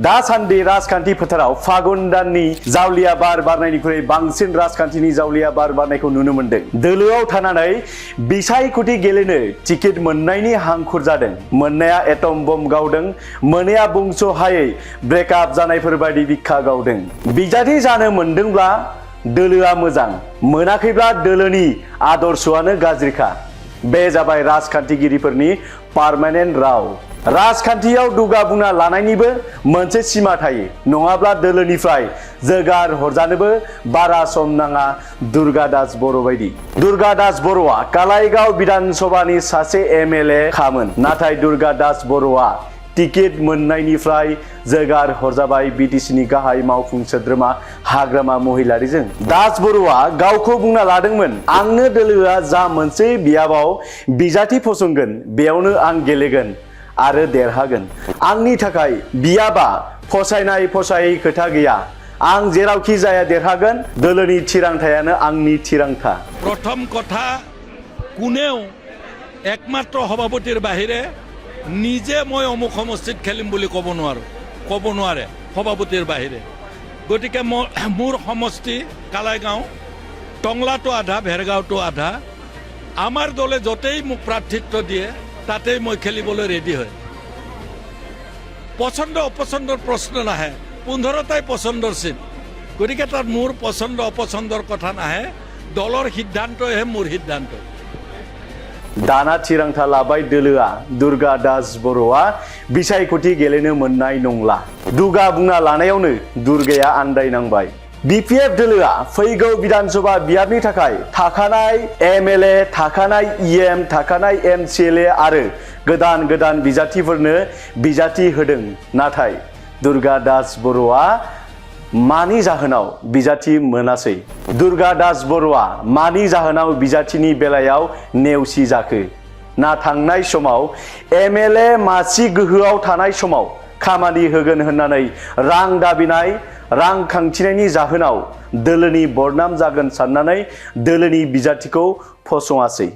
दासान्दि राजखान्थि फोथाराव फागुन दाननि जावलिया बार बारनायनिख्रुइ बांसिन राजखान्थिनि जावलिया बार बारनायखौ नुनो मोन्दों। दोलोआव थानानै बिसायख'थि गेलेनो टिकेट मोननायनि हांखुर जादों। मोननाया एटम बम गावदों, मोनैया बुंस' हायै ब्रेकआप जानायफोर बायदि बिखा गावदों। बिजाथि जानो मोनदोंब्ला दोलोआ मोजां, मोनाखैब्ला दोलोनि आदर्शआनो गाज्रिखा। बे जाबाय राजखान्थिगिरिफोरनि पार्मानेन्ट राव। राजखान्थियाव दुगा बुंना लानायनिबो मोनसे सिमा थायो, नङाब्ला दोलोनिफ्राय जोगार हरजानोबो बारा सम नाङा। दुर्गा दास बर' बायदि। दुर्गा दास बर'आ कालाइगाव बिधान सभानि सासे एमएलए खामोन, नाथाय दुर्गा दास बर'आ टिकेट मोननायनिफ्राय जोगार हरजाबाय बिटिसिनि गाहाय मावफुं सोद्रोमा हाग्रामा महिलारिजों। दास बर'आ गावखौ बुंना लादोंमोन, आंनो दोलोआ जा मोनसे बियाबाव बिजाथि फसंगोन बेयावनो आं गेलेगोन आरो देरहागोन। आंनि थाखाय बियाबा फसायनाय फसायै खोथा गैया, आं जेरावखि जाया देरहागोन। दोलोनि थिरांथायानो आंनि थिरांथा। प्रथम कथा कोनेও एकमात्र सभापतिर बाहिरे নিজে মই অমুক সমষ্টিত খেলিম বুলি ক'ব নোৱাৰে সভাপতিৰ বাহিৰে। গতিকে মোৰ সমষ্টি কালাইগাঁও, টংলাটো আধা, ভেৰগাঁওটো আধা। আমাৰ দলে য'তেই মোক প্ৰাৰ্থিত্ব দিয়ে তাতেই মই খেলিবলৈ ৰেডি হয়। পচন্দ অপচন্দৰ প্ৰশ্ন নাহে, 15টাই পচন্দৰ চিট। গতিকে তাত মোৰ পচন্দ অপচন্দৰ কথা নাহে, দলৰ সিদ্ধান্তইহে মোৰ সিদ্ধান্ত। दाना थिरांथा लाबाय दोलोआ, दुर्गा दास बर'आ बिसायख'थि गेलेनो मोननाय नंला। दुगा बुंना लानायावनो दुर्गाया आन्दायनांबाय। बिपिएफ दोलोआ फैगौ बिधानसभा बियाबनि थाखाय थाखानाय एमएलए, थाखानाय इएम, थाखानाय एमसिएलए आरो गोदान बिजाथिफोरनो बिजाथि होदों। नाथाय दुर्गा दास बर'आ मानि जाहोनाव बिजाथि मोनासै? दुर्गा दास बर'आ मानि जाहोनाव बिजाथिनि बेलायाव नेवसि जाखो? ना थांनाय समाव एमएलए मासि गोहोआव थानाय समाव खामानि होगोन होननानै रां दाबिनाय, रां खांथिनायनि जाहोनाव दोलोनि बरनाम जागोन साननानै दोलोनि बिजाथिखौ फसङासै?